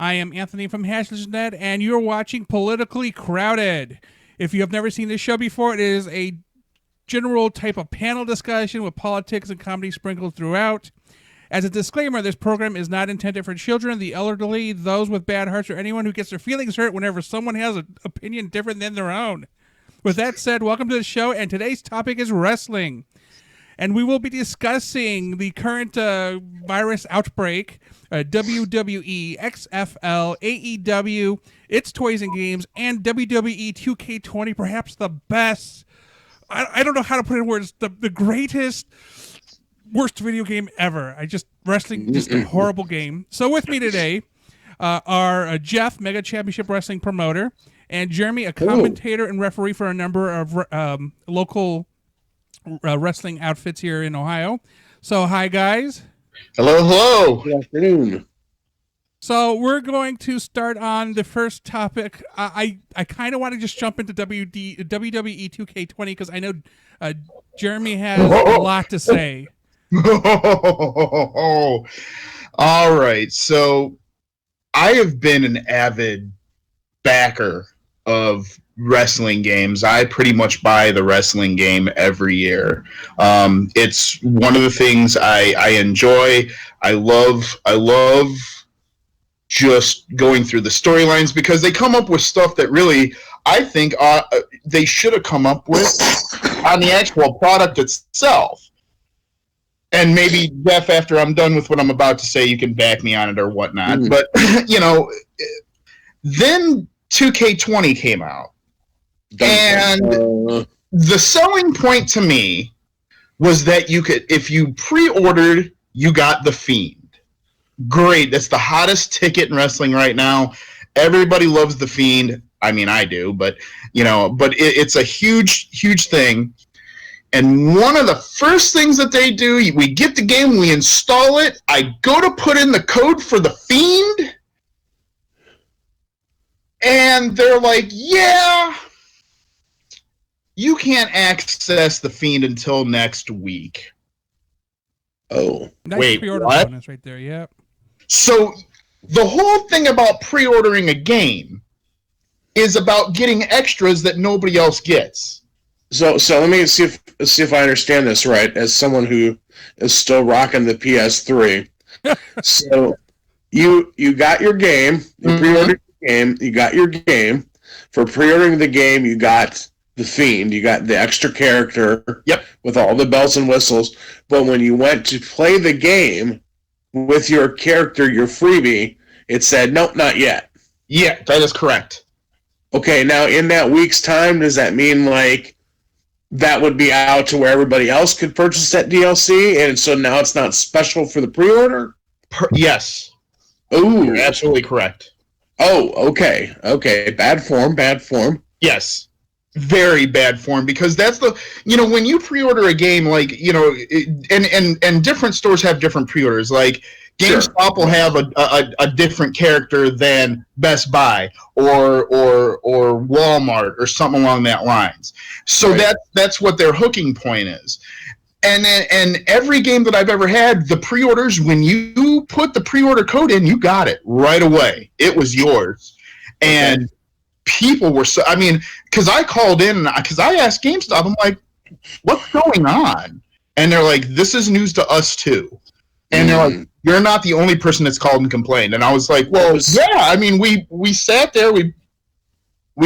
I am Anthony from Haslage, and you're watching Politically Crowded. If you have never seen this show before, it is a general type of panel discussion with politics and comedy sprinkled throughout. As a disclaimer, this program is not intended for children, the elderly, those with bad hearts, or anyone who gets their feelings hurt whenever someone has an opinion different than their own. With that said, welcome to the show, and today's topic is wrestling. And we will be discussing the current virus outbreak, WWE, XFL, AEW, its toys and games, and WWE 2K20, perhaps the best, I don't know how to put it in words, the greatest, worst video game ever. Wrestling, just a horrible game. So with me today are Jeff, Mega Championship Wrestling promoter, and Jeremy, a commentator and referee for a number of local wrestling outfits here in Ohio. So hi guys. Hello. Good afternoon. So we're going to start on the first topic. I kind of want to just jump into WWE 2K20 because I know Jeremy has a lot to say. All right. So I have been an avid backer of wrestling games. I pretty much buy the wrestling game every year. It's one of the things I enjoy. I love just going through the storylines because they come up with stuff that really I think they should have come up with on the actual product itself. And maybe, Jeff, after I'm done with what I'm about to say, you can back me on it or whatnot. But, then 2K20 came out. And the selling point to me was that you could, if you pre-ordered, you got The Fiend. Great. That's the hottest ticket in wrestling right now. Everybody loves The Fiend. I mean, I do, but it's a huge, huge thing. And one of the first things that they do, we get the game, we install it, I go to put in the code for The Fiend, and they're like, yeah, you can't access The Fiend until next week. Oh. Nice wait, pre-order what? bonus right there, yep. So the whole thing about pre-ordering a game is about getting extras that nobody else gets. So let me see if I understand this right. As someone who is still rocking the PS3, so you got your game, you pre-ordered the game, you got your game. For pre-ordering the game, you got The Fiend, you got the extra character, yep, with all the bells and whistles. But when you went to play the game with your character, your freebie, it said nope, not yet. Yeah, that is correct. Okay, now in that week's time, does that mean like that would be out to where everybody else could purchase that DLC, and so now it's not special for the pre-order? Yes. Ooh. You're absolutely correct. Oh, okay. Okay, bad form. Yes. Very bad form, because that's the, when you pre-order a game, like, and different stores have different pre-orders. Like, GameStop will have a different character than Best Buy or Walmart or something along that lines. So right. that's what their hooking point is. And every game that I've ever had, the pre-orders, when you put the pre-order code in, you got it right away. It was yours. And people were so, because I called in, because I asked GameStop, I'm like, what's going on? And they're like, this is news to us too. And they're like, you're not the only person that's called and complained. And I was like, well, yeah, we sat there, we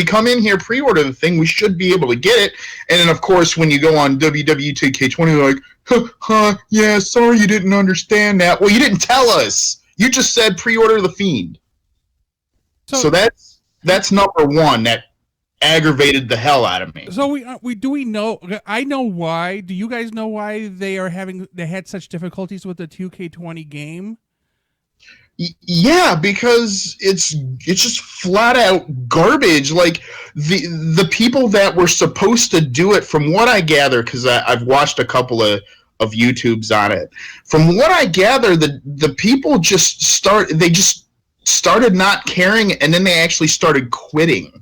come in here, pre-order the thing, we should be able to get it. And then, of course, when you go on WWE 2K20, they're like, yeah, sorry you didn't understand that. Well, you didn't tell us. You just said pre-order The Fiend. So that's number one that aggravated the hell out of me. So we know, I know why. Do you guys know why they had such difficulties with the 2K20 game? Yeah, because it's just flat out garbage. Like the people that were supposed to do it, from what I gather, because I've watched a couple of YouTubes on it. From what I gather, the people just started not caring, and then they actually started quitting.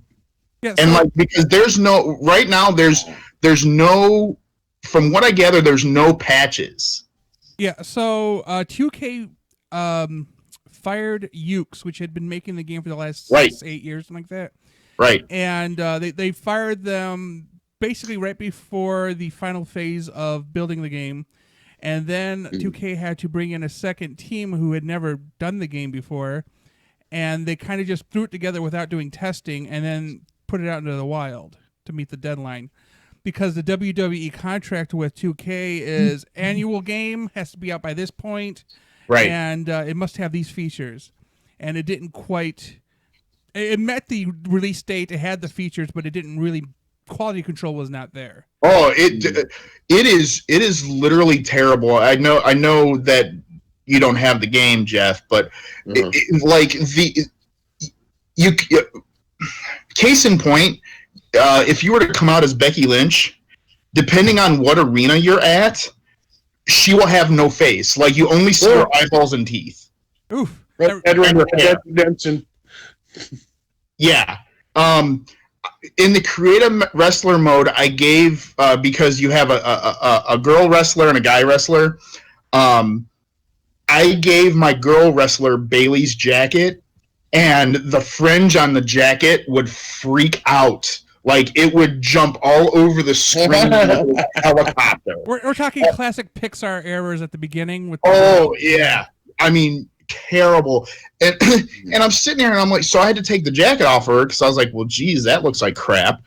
Yeah, and because there's no, from what I gather, there's no patches. Yeah, so 2K fired Ukes, which had been making the game for the last Right. 6-8 years, something like that. Right. And they fired them basically right before the final phase of building the game. And then 2K had to bring in a second team who had never done the game before. And they kind of just threw it together without doing testing and then put it out into the wild to meet the deadline. Because the WWE contract with 2K is annual game, has to be out by this point. Right. And it must have these features. And it didn't quite... It met the release date, it had the features, but it didn't really... Quality control was not there. Oh, it is literally terrible. I know that you don't have the game, Jeff, but case in point, if you were to come out as Becky Lynch, depending on what arena you're at, she will have no face. Like, you only see her eyeballs and teeth. Oof. Redemption. Yeah. In the creative wrestler mode, I gave because you have a girl wrestler and a guy wrestler. I gave my girl wrestler Bailey's jacket, and the fringe on the jacket would freak out. Like, it would jump all over the screen like a helicopter. We're talking classic Pixar errors at the beginning. With yeah. I mean, terrible. And I'm sitting there, and I'm like, so I had to take the jacket off her because I was like, well, geez, that looks like crap.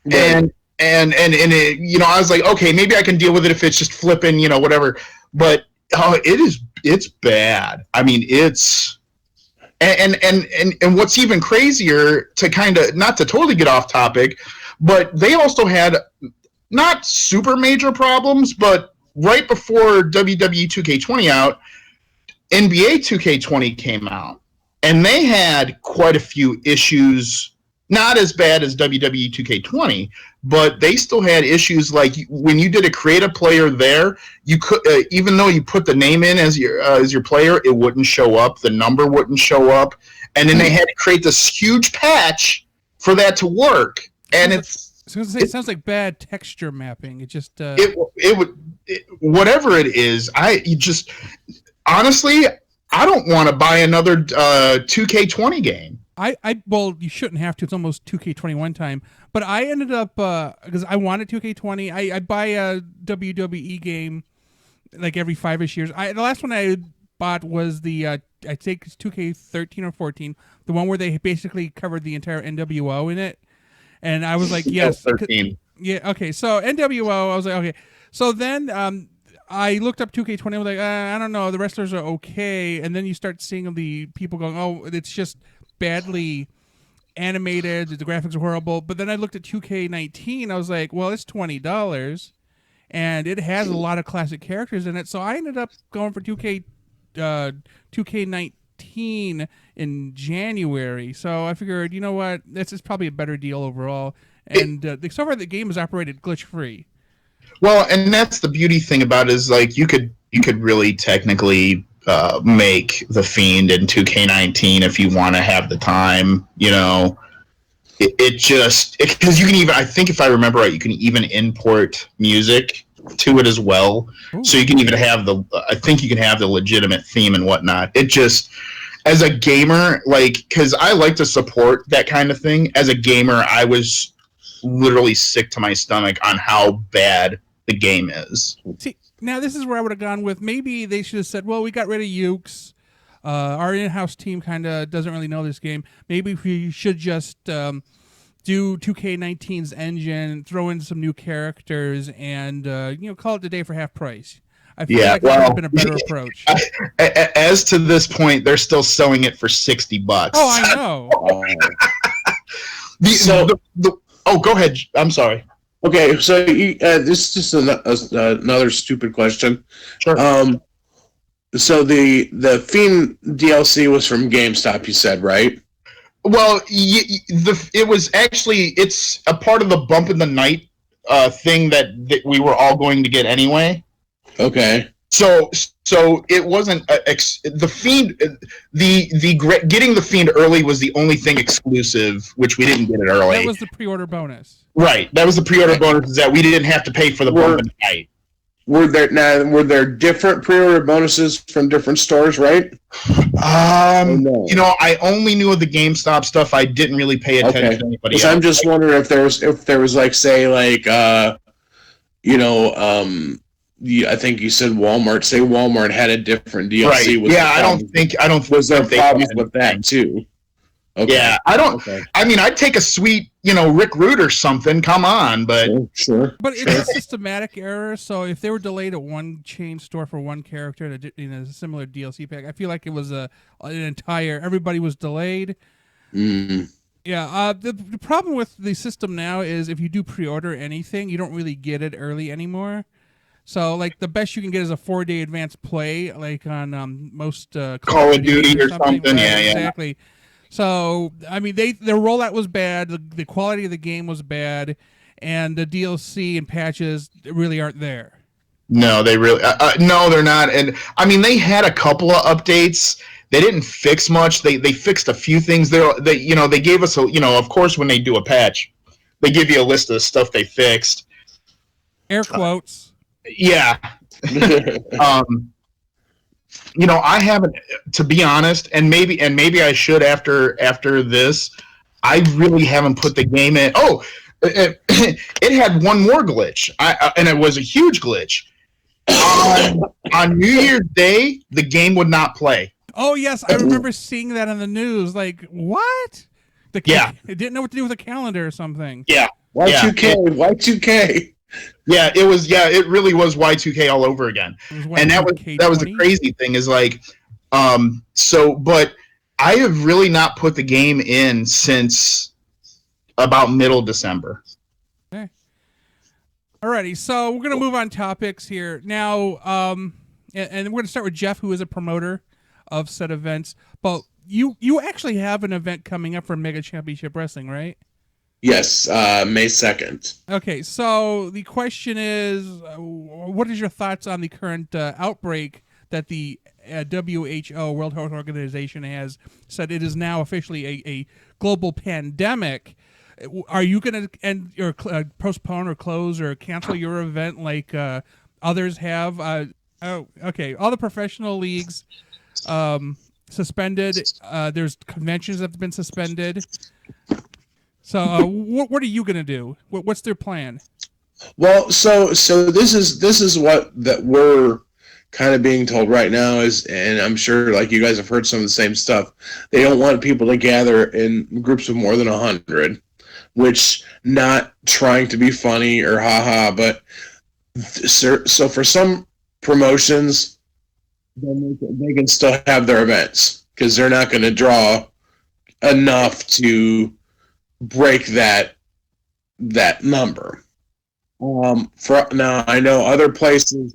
Right. And it, you know, I was like, okay, maybe I can deal with it if it's just flipping, you know, whatever. But it's bad. I mean, it's and what's even crazier, to kind of, not to totally get off topic, but they also had not super major problems, but right before WWE 2K20 out, NBA 2K20 came out, and they had quite a few issues. Not as bad as WWE 2K20, but they still had issues. Like, when you did a creative player there, you could, even though you put the name in as your player, it wouldn't show up. The number wouldn't show up, and then they had to create this huge patch for that to work. And it sounds like bad texture mapping. It just whatever it is. Honestly, I don't want to buy another 2K20 game. Well, you shouldn't have to. It's almost 2K21 time. But I ended up, because I wanted 2K20, I buy a WWE game like every 5-ish years. The last one I bought was the, I think it's 2K13 or 14, the one where they basically covered the entire NWO in it. And I was like, yes. 13. Yeah, okay. So NWO, I was like, okay. So then I looked up 2K20. I was like, I don't know. The wrestlers are okay. And then you start seeing the people going, oh, it's just badly animated, the graphics are horrible. But then I looked at 2K19, I was like, well, it's $20 and it has a lot of classic characters in it. So I ended up going for 2K19 in January. So I figured, you know what, this is probably a better deal overall. And so far the game is operated glitch free. Well, and that's the beauty thing about it, is like you could really technically make the Fiend in 2K19 if you want to have the time, you know. Because you can even, I think if I remember right, you can even import music to it as well. Ooh. So you can even have I think you can have the legitimate theme and whatnot. It just, as a gamer, like, because I like to support that kind of thing, as a gamer, I was literally sick to my stomach on how bad the game is. See, now this is where I would have gone with, maybe they should have said, well, we got rid of Ukes. Our in-house team kind of doesn't really know this game. Maybe we should just do 2K19's engine, throw in some new characters, and call it the day for half price. I feel like that would have been a better approach. As to this point, they're still selling it for $60. Oh, I know. Go ahead. I'm sorry. Okay, so this is just another stupid question. Sure. So the Fiend DLC was from GameStop, you said, right? Well, it was actually, it's a part of the Bump in the Night thing that we were all going to get anyway. Okay. So it wasn't the Fiend. Getting the Fiend early was the only thing exclusive, which we didn't get it early. That was the pre-order bonus. Right. That was the pre-order bonus, is that we didn't have to pay for the Bump in the Night. were there different pre-order bonuses from different stores, right? No? You know, I only knew of the GameStop stuff. I didn't really pay attention to anybody else. I'm just wondering if there was like, say, like I think you said Walmart. Say Walmart had a different DLC. Right. Yeah, I don't think was there problems with that too. Okay. Yeah, I don't. Okay. I mean, I'd take a sweet, Rick Root or something. Come on, but sure. But it's a systematic error. So if they were delayed at one chain store for one character in a similar DLC pack, I feel like it was an entire. Everybody was delayed. Mm. Yeah. The problem with the system now is if you do pre-order anything, you don't really get it early anymore. So, like, the best you can get is a 4-day advance play, like on most Call of Duty or something. Right? Yeah, exactly. So, I mean, their rollout was bad. The quality of the game was bad, and the DLC and patches really aren't there. No, they really no, they're not. And I mean, they had a couple of updates. They didn't fix much. They fixed a few things. They gave us of course, when they do a patch, they give you a list of the stuff they fixed. Air quotes. Yeah. I haven't, to be honest, and maybe I should after this. I really haven't put the game in. Oh, it had one more glitch, and it was a huge glitch. On New Year's Day, the game would not play. Oh yes, I remember seeing that on the news. Like, what? It didn't know what to do with a calendar or something. Yeah. Y2K. Y2K. Yeah, it was. Yeah, it really was Y2K all over again, and that was the crazy thing is like, but I have really not put the game in since about middle December. Okay. Alrighty, so we're gonna move on topics here now, and we're gonna start with Jeff, who is a promoter of said events. But you actually have an event coming up for Mega Championship Wrestling, right? Yes, May 2nd. Okay, so the question is, what is your thoughts on the current outbreak that the WHO, World Health Organization, has said it is now officially a global pandemic? Are you going to end or postpone or close or cancel your event like others have? Okay, all the professional leagues suspended. There's conventions that have been suspended. So, what are you gonna do? What's their plan? Well, so this is what that we're kind of being told right now is, and I'm sure like you guys have heard some of the same stuff. They don't want people to gather in groups of more than 100, which not trying to be funny or haha, but so for some promotions, they can still have their events because they're not going to draw enough to break that number. Now I know other places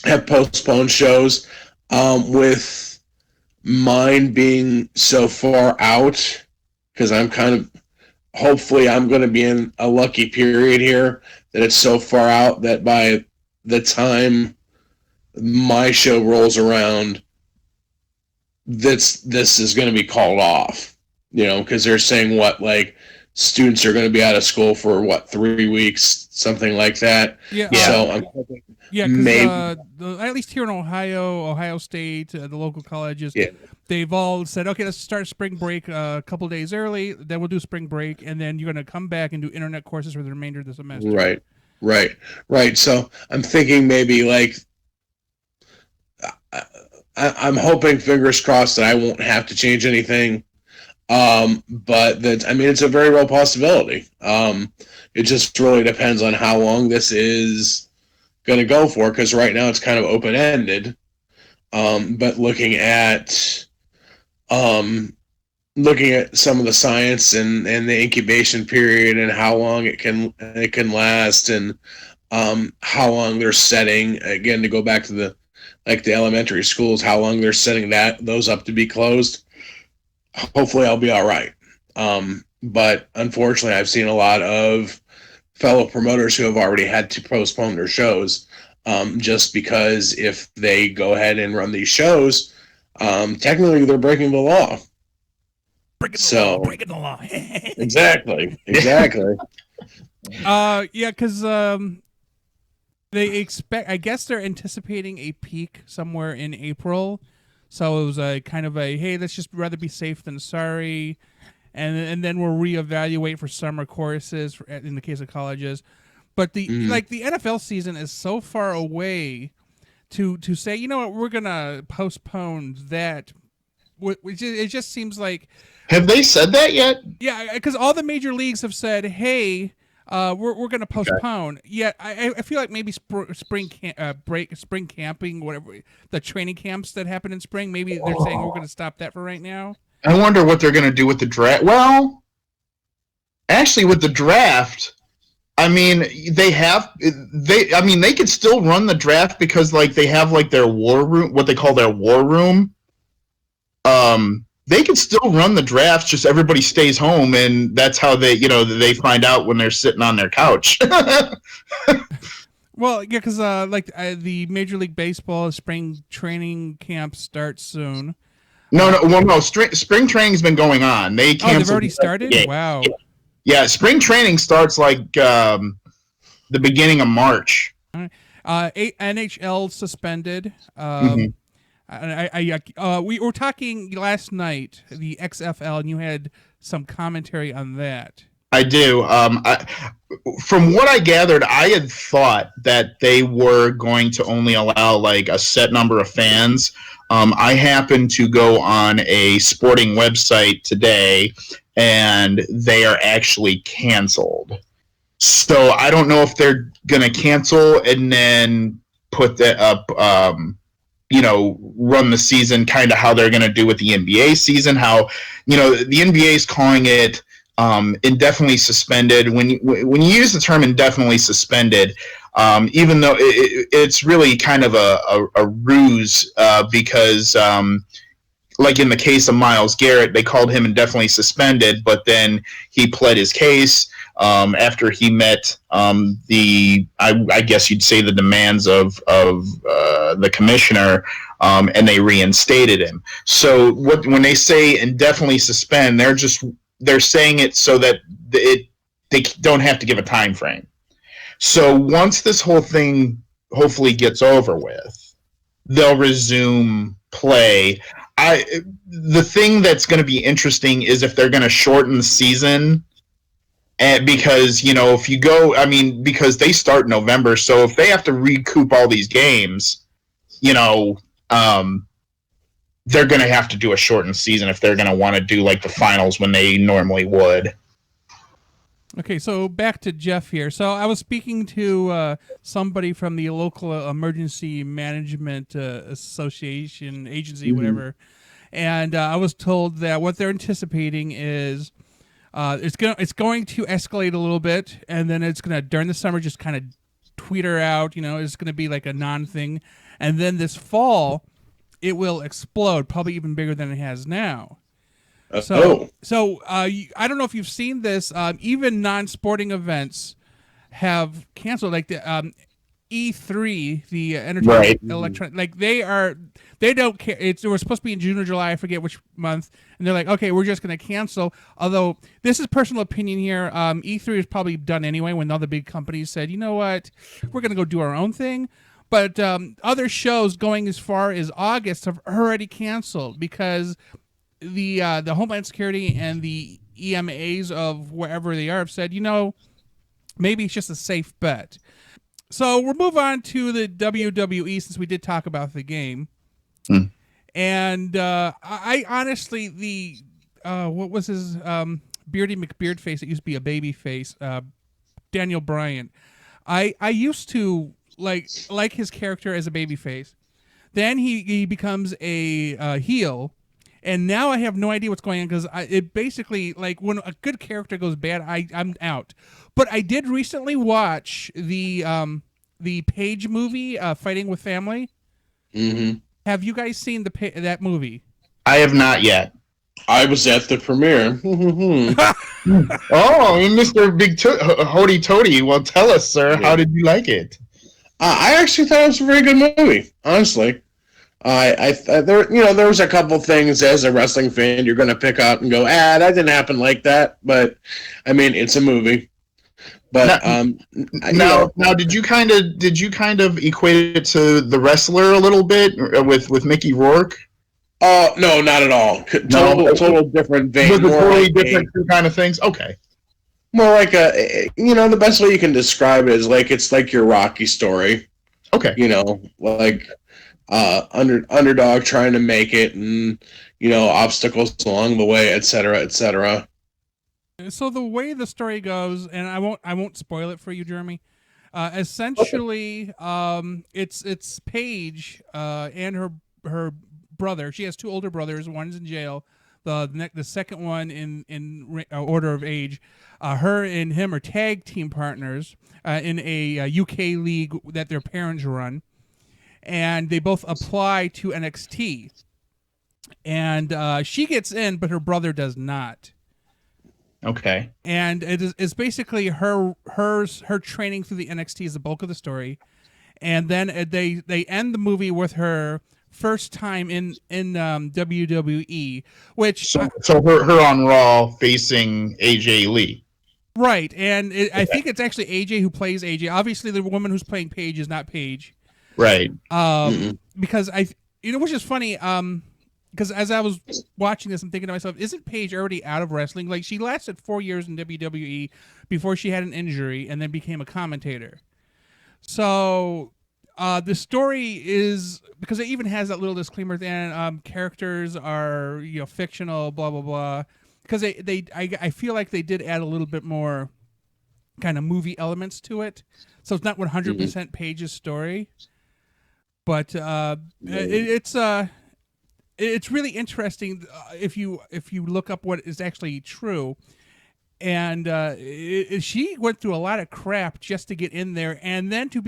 have postponed shows. With mine being so far out, because hopefully I'm going to be in a lucky period here that it's so far out that by the time my show rolls around, this is going to be called off. Because they're saying students are going to be out of school for 3 weeks, something like that. Yeah. So I'm hoping maybe at least here in Ohio State, the local colleges, they've all said, okay, let's start spring break a couple days early. Then we'll do spring break, and then you're going to come back and do internet courses for the remainder of the semester. Right. So I'm thinking maybe I'm hoping, fingers crossed, that I won't have to change anything. But it's a very real possibility. It just really depends on how long this is going to go for, because right now it's kind of open-ended. But looking at some of the science and the incubation period and how long it can last, and how long they're setting, again, to go back to the elementary schools, how long they're setting those up to be closed. Hopefully I'll be all right. But unfortunately, I've seen a lot of fellow promoters who have already had to postpone their shows, just because if they go ahead and run these shows, technically they're breaking the law. Breaking the law. Exactly. Yeah, because They expect. I guess they're anticipating a peak somewhere in April. So it was a kind of a hey, let's just rather be safe than sorry, and then we'll reevaluate for summer courses in the case of colleges. But the NFL season is so far away to say, you know what, we're gonna postpone that. It just seems like. Have they said that yet? Yeah, because all the major leagues have said, hey. We're going to postpone. Okay. Yet I feel like maybe spring camping, whatever the training camps that happen in spring. Maybe they're saying we're going to stop that for right now. I wonder what they're going to do with the draft. Well, actually, with the draft, I mean, they could still run the draft because like they have like their war room, what they call their war room. They can still run the drafts, just everybody stays home, and that's how they find out when they're sitting on their couch. Well, yeah, because the Major League Baseball spring training camp starts soon. No. Spring training's been going on. They've already started? Wow. Yeah, spring training starts like the beginning of March. NHL suspended. We were talking last night, the XFL, and you had some commentary on that. I do. From what I gathered, I had thought that they were going to only allow like a set number of fans. I happened to go on a sporting website today, and they are actually canceled. So I don't know if they're going to cancel and then put that up. Run the season kind of how they're going to do with the NBA season, how, the NBA is calling it indefinitely suspended. When you use the term indefinitely suspended, even though it's really kind of a ruse because like in the case of Myles Garrett, they called him indefinitely suspended, but then he pled his case after he met I guess you'd say the demands of the commissioner, and they reinstated him. So when they say indefinitely suspend, they're saying it so that they don't have to give a time frame. So once this whole thing hopefully gets over with, they'll resume play. The thing that's going to be interesting is if they're going to shorten the season. And because, if you go, because they start in November, so if they have to recoup all these games, they're going to have to do a shortened season if they're going to want to do like the finals when they normally would. Okay, so back to Jeff here. So I was speaking to somebody from the local emergency management association, agency, whatever, and I was told that what they're anticipating is it's going to escalate a little bit, and then it's going to, during the summer, just kind of tweeter out. It's going to be like a non-thing, and then this fall, it will explode, probably even bigger than it has now. So I don't know if you've seen this. Even non-sporting events have canceled, like the E3, the entertainment electronic. Like they don't care. It was supposed to be in June or July, I forget which month, and they're like, okay, we're just going to cancel. Although this is personal opinion here, E3 is probably done anyway when all the big companies said, you know what, we're going to go do our own thing. But other shows going as far as August have already canceled because the Homeland Security and the EMAs of wherever they are have said, maybe it's just a safe bet. So we'll move on to the WWE since we did talk about the game. And I honestly, what was his Beardy McBeard face? It used to be a baby face. Daniel Bryan. I used to like his character as a baby face. Then he becomes a heel. And now I have no idea what's going on because it basically, like, when a good character goes bad, I'm out. But I did recently watch the Page movie, Fighting with Family. Mm-hmm. Have you guys seen that movie? I have not yet. I was at the premiere. Oh, Mr. Big Hody Toady. Well, tell us, sir, how did you like it? I actually thought it was a very good movie, honestly. There was a couple things as a wrestling fan you're going to pick out and go, that didn't happen like that. But, it's a movie. But Now, you know, now, did you kind of equate it to the wrestler a little bit with Mickey Rourke? oh no, not at all. No, Total different was vein. it totally different two kind of things? Okay, More like a, you know, the best way you can describe it is like it's like your Rocky story. okay, You know, like underdog trying to make it, and you know, obstacles along the way, etc., etc. So the way the story goes, and I won't spoil it for you, Jeremy. Essentially, it's Paige and her brother. She has two older brothers. One's in jail. The second one in order of age. Her and him are tag team partners in a UK league that their parents run, and they both apply to NXT. And she gets in, but her brother does not. okay. And it's basically her training through the NXT is the bulk of the story, and then they end the movie with her first time in WWE, which So her on Raw facing AJ Lee. right, and I think it's actually AJ who plays AJ. Obviously, the woman who's playing Paige is not Paige, Right. because which is funny, because as I was watching this, I'm thinking to myself, isn't Paige already out of wrestling? Like, she lasted 4 years in WWE before she had an injury and then became a commentator. So the story is, because it even has that little disclaimer at the end, characters are fictional, blah blah blah. Because I feel like they did add a little bit more kind of movie elements to it, so it's not 100% Paige's story, but it's really interesting if you look up what is actually true. And she went through a lot of crap just to get in there, and then to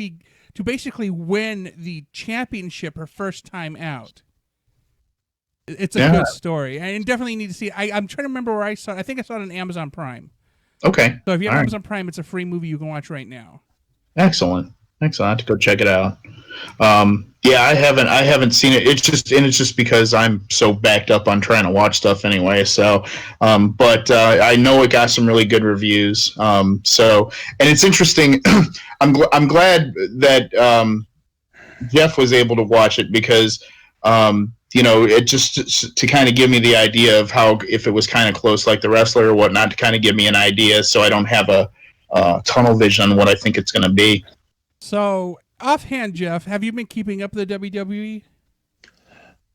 basically win the championship her first time out. It's a good story, and definitely need to see it. I'm trying to remember where I saw it. I think I saw it on Amazon Prime. Okay. So if you have All right. Amazon Prime, it's a free movie you can watch right now. Excellent. Excellent. I have to go check it out. Yeah, I haven't seen it. It's just because I'm so backed up on trying to watch stuff anyway. So, but I know it got some really good reviews. So, and it's interesting. I'm glad that Jeff was able to watch it because, it just to kind of give me the idea of how, if it was kind of close like the wrestler or whatnot, to kind of give me an idea so I don't have a tunnel vision on what I think it's going to be. So, offhand, Jeff, have you been keeping up with the WWE?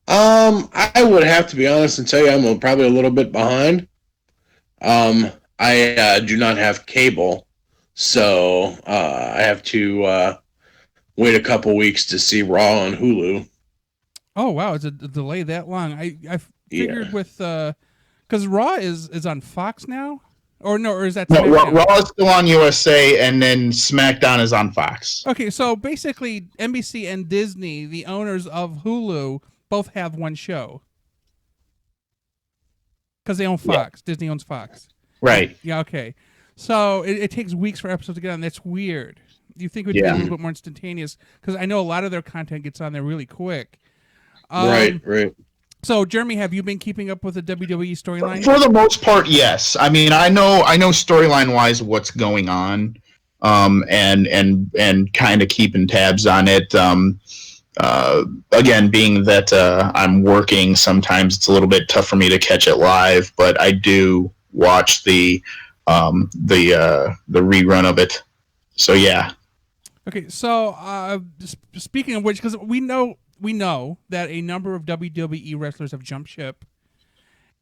I would have to be honest and tell you I'm probably a little bit behind. I do not have cable, so I have to wait a couple weeks to see Raw on Hulu. Oh wow, it's a delay that long. I figured with because Raw is on Fox now, or is that No, SmackDown? Raw is still on USA, and then SmackDown is on Fox. Okay, so basically, NBC and Disney, the owners of Hulu, both have one show because they own Fox. Yeah. Disney owns Fox. Right. Yeah. Okay. So it takes weeks for episodes to get on. That's weird. You think it would be a little bit more instantaneous, because I know a lot of their content gets on there really quick. Right. So, Jeremy, have you been keeping up with the WWE storyline? For the most part, yes. I mean, I know storyline wise what's going on, and kind of keeping tabs on it. Again, being that I'm working, sometimes it's a little bit tough for me to catch it live, but I do watch the rerun of it. So yeah. Okay, so speaking of which, because we know that a number of WWE wrestlers have jumped ship,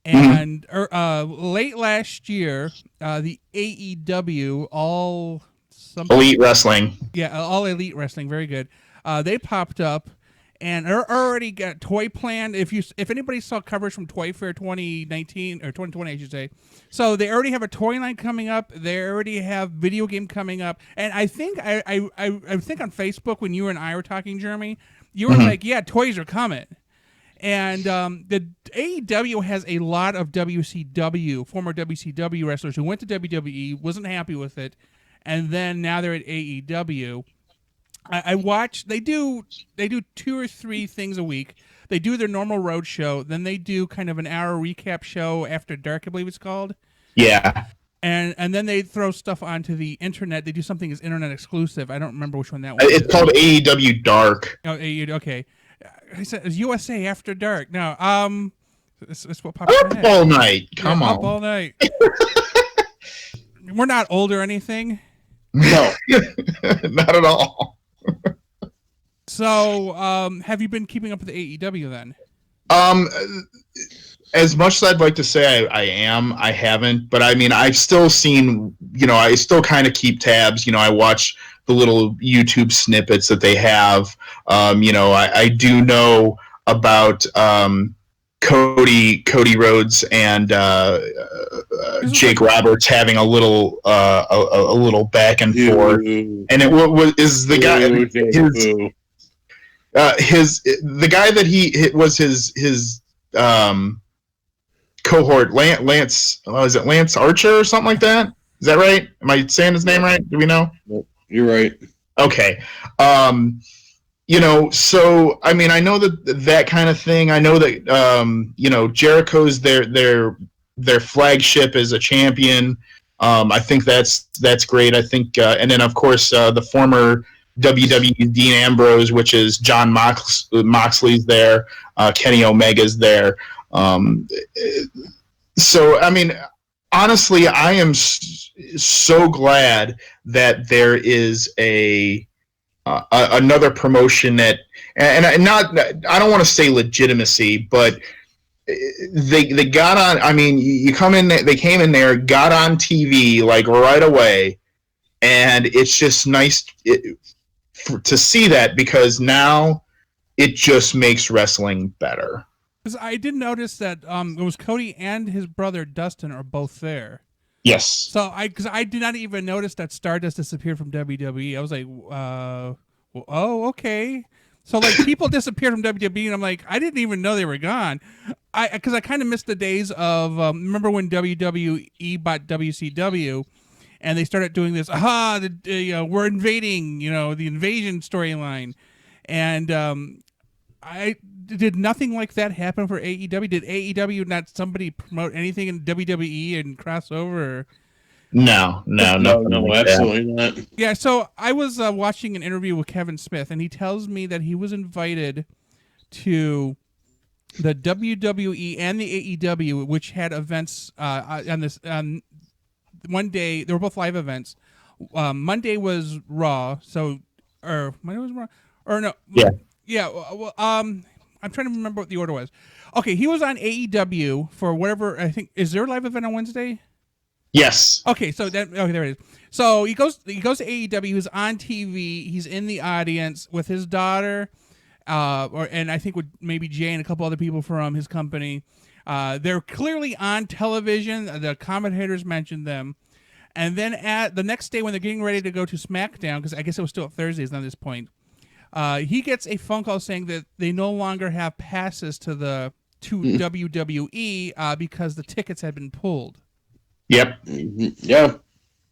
and late last year, the AEW Elite Wrestling, All Elite Wrestling, very good. They popped up and are already got Toy Plan. If anybody saw coverage from Toy Fair 2019 or 2020, I should say, so they already have a toy line coming up. They already have video game coming up, and I think I think on Facebook when you and I were talking, Jeremy, you were like, yeah, toys are coming. And the AEW has a lot of former WCW wrestlers who went to WWE, wasn't happy with it, and then now they're at AEW. I watch. They do 2 or 3 things a week. They do their normal road show, then they do kind of an hour recap show after dark, I believe it's called. Yeah. and then they throw stuff onto the internet. They do something as internet exclusive. I don't remember which one that was. It's called AEW Dark. Oh, okay. I said it was USA After Dark. No, it's what popped in my head. Up all night. Come on. Up all night. We're not old or anything. No, not at all. So, have you been keeping up with the AEW then? As much as I'd like to say I am, I haven't. But I mean, I've still seen, I still kind of keep tabs. I watch the little YouTube snippets that they have. I do know about Cody Rhodes and Jake Roberts having a little back and forth, and it is the guy the guy that it was his cohort Lance. Is it Lance Archer or something like that? Is that right? Am I saying his name right? Do we know? You're right. Okay. So I mean, I know that kind of thing. I know that Jericho's their flagship as a champion. I think that's great. I think, and then of course the former WWE Dean Ambrose, which is John Moxley's there. Kenny Omega's there. So I mean, honestly, I am so glad that there is another promotion that, and I don't want to say legitimacy, but they got on. I mean, you come in, they came in there, got on TV like right away, and it's just nice to see that, because now it just makes wrestling better. Because I did notice that it was Cody and his brother Dustin are both there. Yes. So because I did not even notice that Stardust disappeared from WWE. I was like, oh, okay. So like people disappeared from WWE, and I'm like, I didn't even know they were gone. Because I kind of missed the days of remember when WWE bought WCW, and they started doing this. We're invading. The invasion storyline, and I did nothing like that happen for AEW. Did AEW not somebody promote anything in WWE and cross over? No, absolutely not. Yeah, so I was watching an interview with Kevin Smith, and he tells me that he was invited to the WWE and the AEW, which had events on this. One day, they were both live events. Monday was Raw, Monday was Raw, or no? Yeah. Well, I'm trying to remember what the order was. Okay, he was on AEW for whatever. I think, is there a live event on Wednesday? Yes. Okay, so there it is. So he goes to AEW. He's on TV. He's in the audience with his daughter, and I think with maybe Jay and a couple other people from his company. They're clearly on television. The commentators mentioned them, and then at the next day when they're getting ready to go to SmackDown, because I guess it was still Thursdays at this point, he gets a phone call saying that they no longer have passes to WWE because the tickets had been pulled. Yep. Yeah.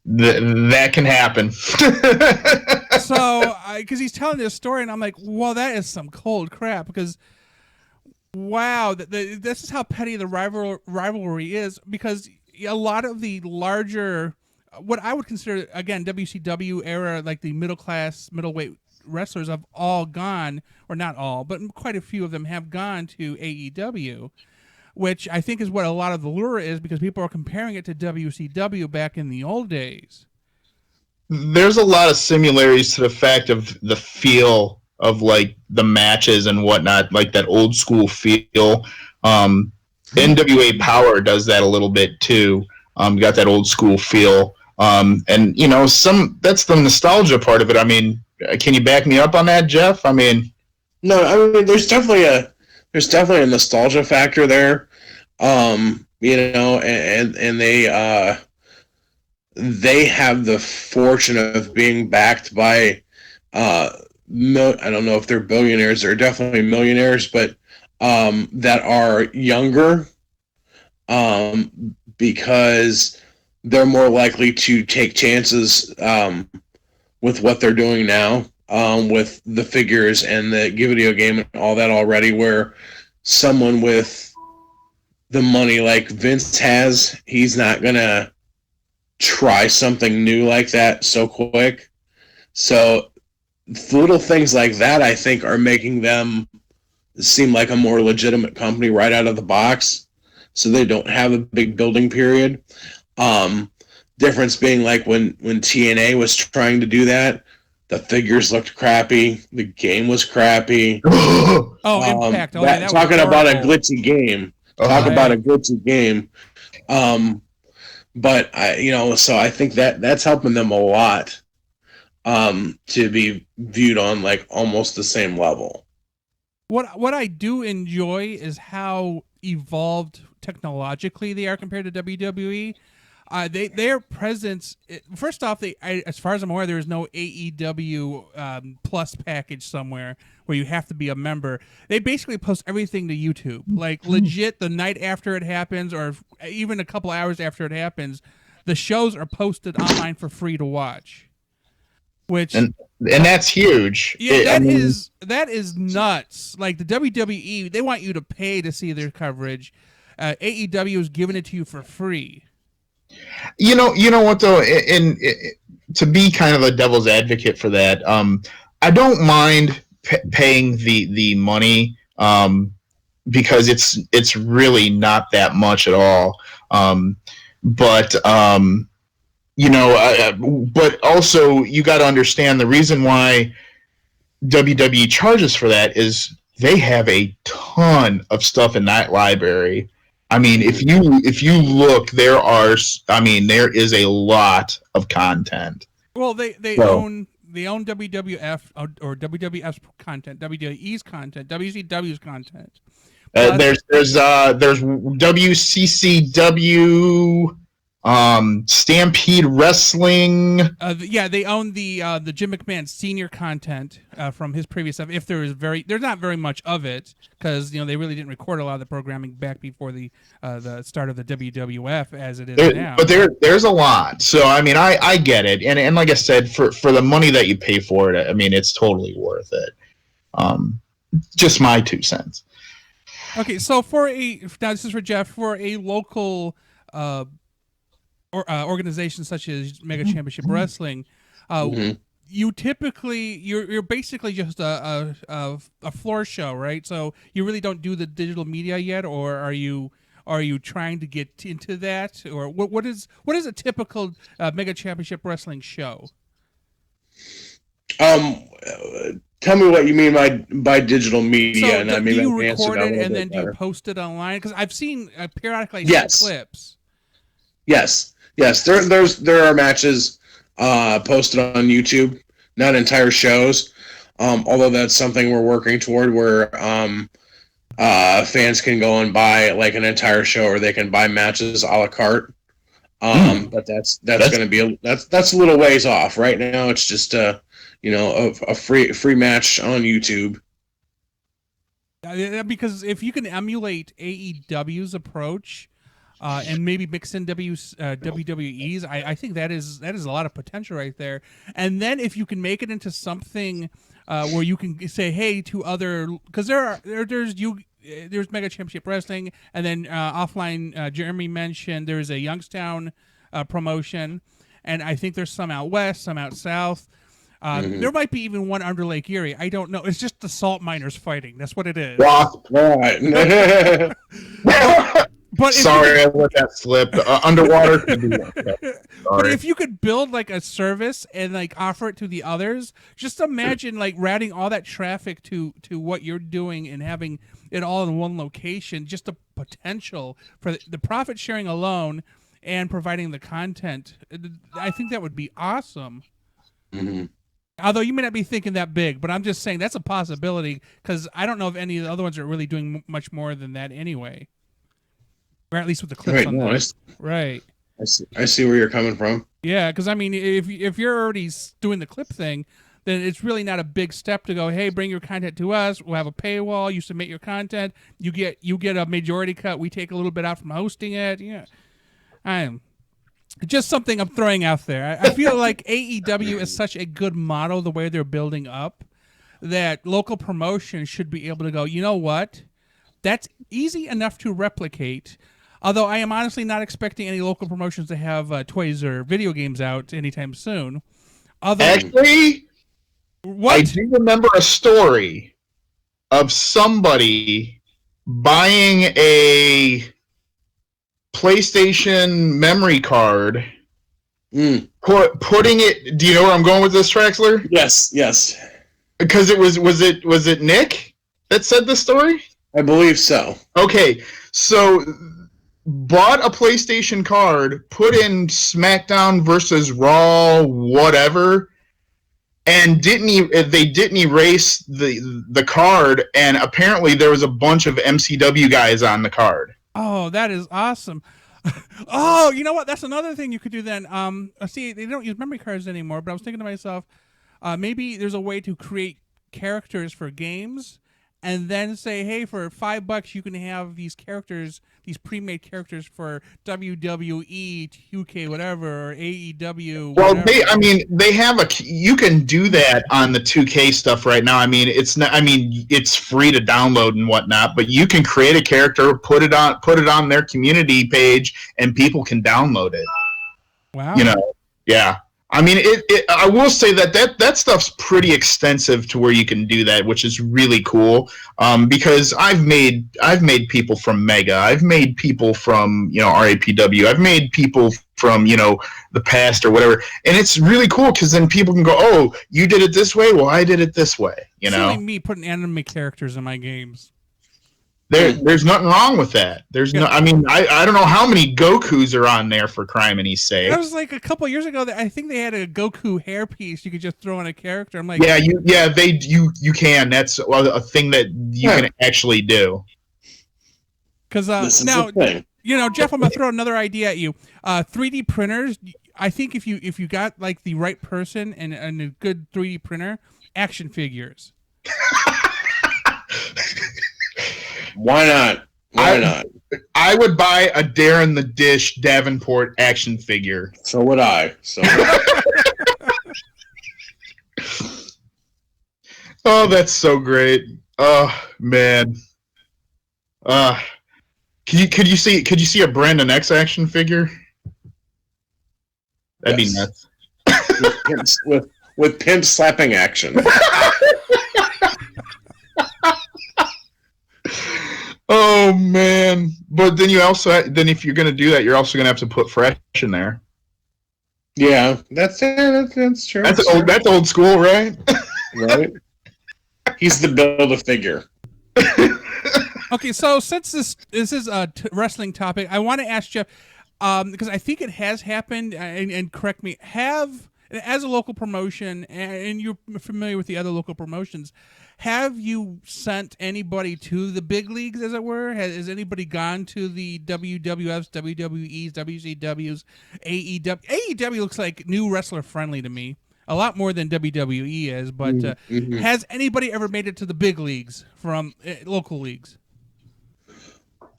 That can happen. So, because he's telling this story, and I'm like, well, that is some cold crap. Because, wow, this is how petty the rivalry is. Because a lot of the larger, what I would consider, again, WCW era, like the middleweight wrestlers have all gone, or not all, but quite a few of them have gone to AEW. Which I think is what a lot of the lure is, because people are comparing it to WCW back in the old days. There's a lot of similarities to the fact of the feel of like the matches and whatnot, like that old school feel. NWA Power does that a little bit too. Got that old school feel. And that's the nostalgia part of it. I mean, can you back me up on that, Jeff? I mean, no, I mean, there's definitely a nostalgia factor there, and they have the fortune of being backed by, I don't know if they're billionaires, they're definitely millionaires, but that are younger, because they're more likely to take chances with what they're doing now. With the figures and the video game and all that already, where someone with the money like Vince has, he's not gonna try something new like that so quick. So little things like that, I think, are making them seem like a more legitimate company right out of the box. So they don't have a big building period. Difference being like when TNA was trying to do that, the figures looked crappy, the game was crappy. Oh, Impact. Oh, yeah, that talking was about a horrible. glitchy game. Talk about a glitchy game. But so I think that's helping them a lot to be viewed on like almost the same level. What I do enjoy is how evolved technologically they are compared to WWE. Their presence. First off, as far as I'm aware, there is no AEW Plus package somewhere where you have to be a member. They basically post everything to YouTube, like legit the night after it happens, or even a couple hours after it happens. The shows are posted online for free to watch. Which and that's huge. Yeah, that is nuts. Like the WWE, they want you to pay to see their coverage. AEW is giving it to you for free. You know what though, and to be kind of a devil's advocate for that, I don't mind paying the money, because it's really not that much at all. But but also you got to understand the reason why WWE charges for that is they have a ton of stuff in that library. I mean, if you look, there is a lot of content. Well, they own WWF or WWF's content, WWE's content, WCW's content. There's WCCW, Stampede Wrestling. They own the Jim McMahon senior content from his previous stuff. If there's not very much of it because they really didn't record a lot of the programming back before the start of the WWF as it is now. But there's a lot. So I mean, I get it, and like I said, for the money that you pay for it, I mean, it's totally worth it. Just my 2 cents. Okay, so now this is for Jeff, for a local organization such as Mega Championship Wrestling, you typically you're basically just a floor show, right? So you really don't do the digital media yet, or are you trying to get into that, or what is a typical Mega Championship Wrestling show? Tell me what you mean by digital media. So and I mean, do you record it and then do you post it online? Because I've seen periodically clips. Yes. There are matches posted on YouTube, not entire shows. Although that's something we're working toward, where fans can go and buy like an entire show, or they can buy matches a la carte. But that's going to be that's a little ways off. Right now, it's just a free match on YouTube. Because if you can emulate AEW's approach and maybe mix in WWE's, I think that is a lot of potential right there. And then if you can make it into something where you can say, hey, to other, because there's Mega Championship Wrestling, and then offline, Jeremy mentioned there's a Youngstown promotion, and I think there's some out west, some out south. There might be even one under Lake Erie. I don't know. It's just the salt miners fighting. That's what it is. Right. But sorry, I let that slip. Underwater. But if you could build like a service and like offer it to the others, just imagine like routing all that traffic to what you're doing and having it all in one location. Just the potential for the profit sharing alone and providing the content. I think that would be awesome. Mm-hmm. Although you may not be thinking that big, but I'm just saying that's a possibility, because I don't know if any of the other ones are really doing much more than that anyway. Or at least with the clips on them. Right. I see where you're coming from. Yeah, because I mean, if you're already doing the clip thing, then it's really not a big step to go, hey, bring your content to us. We'll have a paywall. You submit your content. You get a majority cut. We take a little bit out from hosting it. Yeah. Just something I'm throwing out there. I feel like AEW is such a good model, the way they're building up, that local promotion should be able to go, you know what? That's easy enough to replicate. Although I am honestly not expecting any local promotions to have toys or video games out anytime soon. Actually, what? I do remember a story of somebody buying a PlayStation memory card, putting it. Do you know where I'm going with this, Traxler? Yes. Because was it Nick that said the story? I believe so. Okay, so bought a PlayStation card, put in SmackDown versus Raw, whatever, and they didn't erase the card, and apparently there was a bunch of MCW guys on the card. Oh, that is awesome. Oh, you know what? That's another thing you could do then. See, they don't use memory cards anymore, but I was thinking to myself, maybe there's a way to create characters for games and then say, hey, for $5 you can have these characters, these pre-made characters for WWE, 2K, whatever, or AEW. Well, whatever. they have you can do that on the 2K stuff right now. I mean, it's free to download and whatnot, but you can create a character, put it on their community page, and people can download it. Wow. You know, yeah. I mean, I will say that stuff's pretty extensive to where you can do that, which is really cool. Because I've made people from Mega, I've made people from RAPW, I've made people from the past or whatever, and it's really cool because then people can go, oh, you did it this way, well, I did it this way. It's like me putting anime characters in my games. There's nothing wrong with that. I mean, I don't know how many Gokus are on there, for crimini's sake. That was like a couple years ago. I think they had a Goku hairpiece you could just throw in a character. I'm like, you can. That's a thing that you can actually do. Because now, Jeff, I'm gonna throw another idea at you. 3D printers. I think if you got like the right person and a good 3D printer, action figures. Why not? Why not? I would buy a Darren the Dish Davenport action figure. So would I. Oh, that's so great. Oh man. Could you see a Brandon X action figure? That'd be nuts. with pimp slapping action. Oh man! But then if you're gonna do that, you're also gonna have to put Fresh in there. Yeah, that's true. That's old school, right? Right. He's the Build-A-Figure. Okay, so since this is a wrestling topic, I want to ask Jeff because I think it has happened, and correct me, as a local promotion, and you're familiar with the other local promotions, have you sent anybody to the big leagues, as it were? Has anybody gone to the WWFs, WWEs, WCWs, AEW? AEW looks like new wrestler friendly to me, a lot more than WWE is. But has anybody ever made it to the big leagues from local leagues?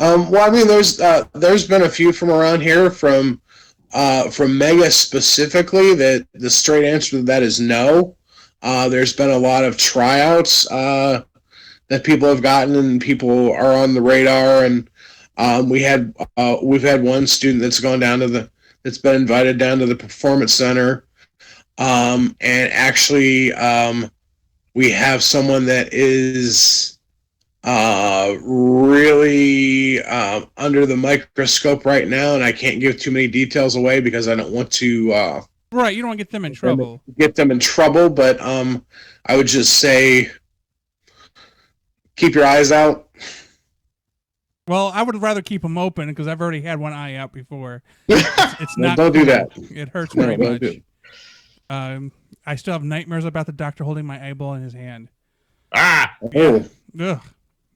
Well, I mean, there's been a few from around here from Mega specifically. That the straight answer to that is no. There's been a lot of tryouts that people have gotten, and people are on the radar. And we've had one student that's that's been invited down to the Performance Center, and actually we have someone that is really under the microscope right now, and I can't give too many details away because I don't want to. Right, you don't want to get them in trouble. But I would just say keep your eyes out. Well, I would rather keep them open because I've already had one eye out before. It's not. Don't do that. It hurts very much. I still have nightmares about the doctor holding my eyeball in his hand. Ah! Yeah. Ugh.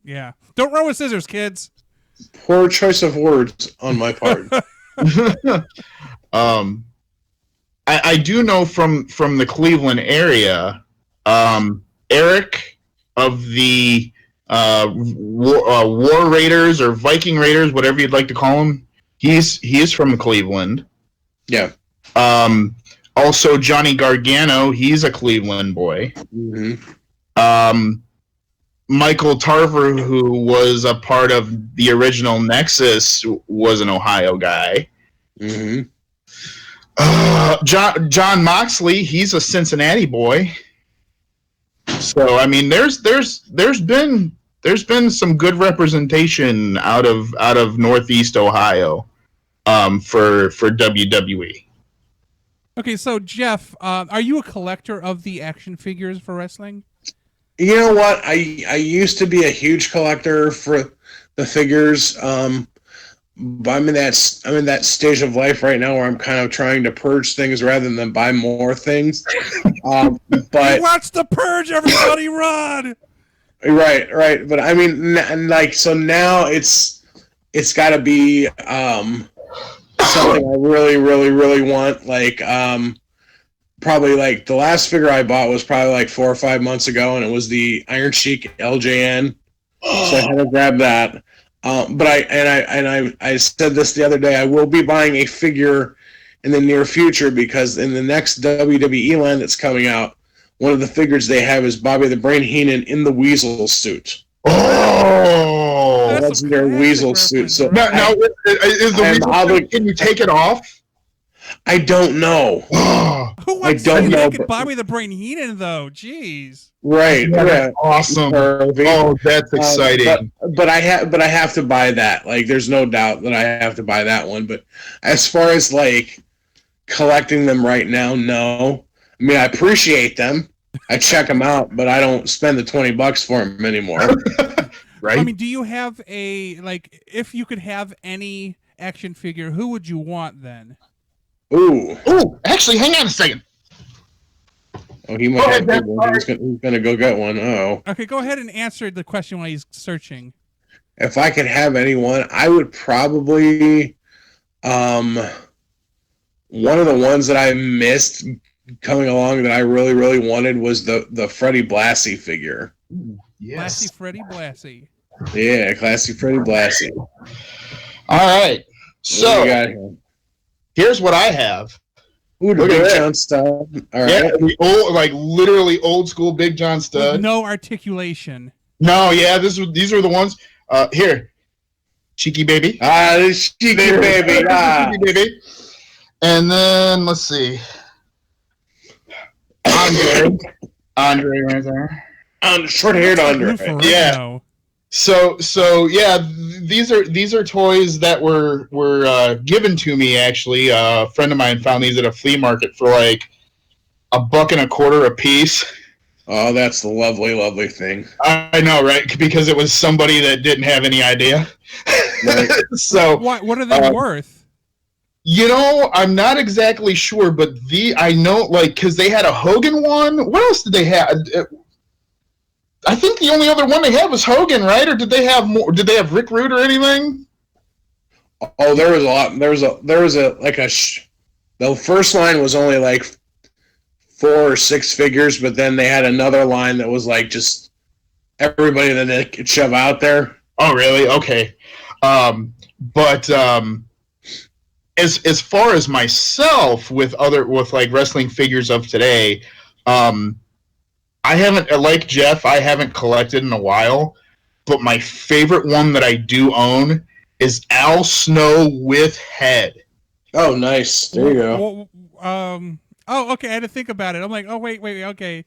Yeah. Don't run with scissors, kids. Poor choice of words on my part. I do know from the Cleveland area, Eric of the War Raiders or Viking Raiders, whatever you'd like to call him. He is from Cleveland. Yeah. Also, Johnny Gargano, he's a Cleveland boy. Mm-hmm. Michael Tarver, who was a part of the original Nexus, was an Ohio guy. Mm-hmm. John Moxley, he's a Cincinnati boy. So I mean, there's been some good representation out of Northeast Ohio, for WWE. Okay, so Jeff, are you a collector of the action figures for wrestling? You know what? I used to be a huge collector for the figures. But I'm in that stage of life right now where I'm kind of trying to purge things rather than buy more things. But Watch the purge, everybody, run! Right. But I mean, like, so now it's got to be something I really, really, really want. Like, probably like the last figure I bought was probably like 4 or 5 months ago, and it was the Iron Sheik LJN. So I had to grab that. But I said this the other day. I will be buying a figure in the near future because in the next WWE line that's coming out, one of the figures they have is Bobby the Brain Heenan in the Weasel suit. Oh, that's their Weasel suit. So now is the Weasel? Can you take it off? I don't know. Who wants to see naked Bobby the Brain Heenan, though? Jeez. Right. Yeah. Awesome. Oh, that's exciting. But I have to buy that. Like, there's no doubt that I have to buy that one. But as far as like collecting them right now, no. I mean, I appreciate them. I check them out, but I don't spend the $20 for them anymore. Right. I mean, do you have if you could have any action figure, who would you want then? Ooh, actually, hang on a second. Oh, he might have one. He's gonna go get one. Oh. Okay, go ahead and answer the question while he's searching. If I could have anyone, I would probably one of the ones that I missed coming along that I really, really wanted was the Freddie Blassie figure. Yes. Classy Freddie Blassie. Yeah, classy Freddie Blassie. All right. So here's what I have. Ooh, the Big John Stud. All right. Yeah, the old, like literally old school Big John Stud. With no articulation. No, yeah, these are the ones. Here, Cheeky Baby. This Cheeky Baby. Cheeky Baby. And then let's see, Andre right there. Short-haired Andre. Yeah. So yeah, these are toys that were given to me actually. A friend of mine found these at a flea market for like $1.25 a piece. Oh, that's the lovely, lovely thing. I know, right? Because it was somebody that didn't have any idea. Right. So what are they worth? You know, I'm not exactly sure, but I know, like, because they had a Hogan one. What else did they have? I think the only other one they had was Hogan, right? Or did they have more? Did they have Rick Rude or anything? Oh, there was a lot. The first line was only like 4 or 6 figures, but then they had another line that was like just everybody that they could shove out there. Oh, really? Okay. But as far as myself with like wrestling figures of today, I haven't, like Jeff, I haven't collected in a while, but my favorite one that I do own is Al Snow with head. Oh, nice. There you go. Oh, okay. I had to think about it. I'm like, oh, wait, okay.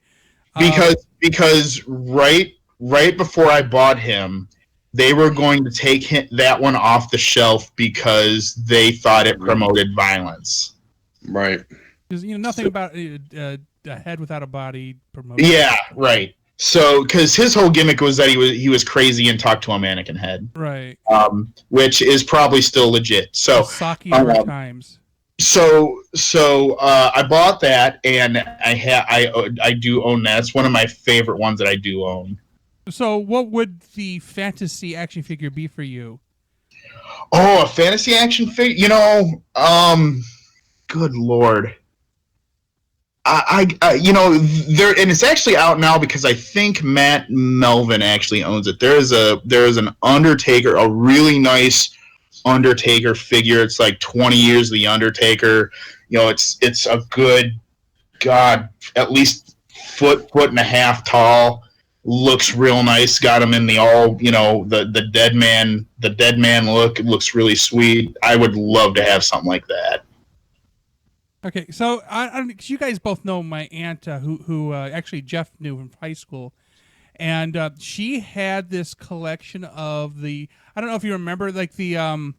Because right before I bought him, they were going to take that one off the shelf because they thought it promoted violence. Right. Because nothing about a head without a body promotion. Yeah, right. So, because his whole gimmick was that he was crazy and talked to a mannequin head, right? Which is probably still legit. So, Saki times. So I bought that, and I do own that. It's one of my favorite ones that I do own. So, what would the fantasy action figure be for you? Oh, a fantasy action figure? Good Lord. I there, and it's actually out now because I think Matt Melvin actually owns it. There is an Undertaker, a really nice Undertaker figure. It's like 20 years of the Undertaker. It's a good, God, at least foot and a half tall. looks real nice. Got him in the all, the dead man look. It looks really sweet. I would love to have something like that. Okay, so you guys both know my aunt, who actually Jeff knew from high school, and she had this collection of I don't know if you remember, like the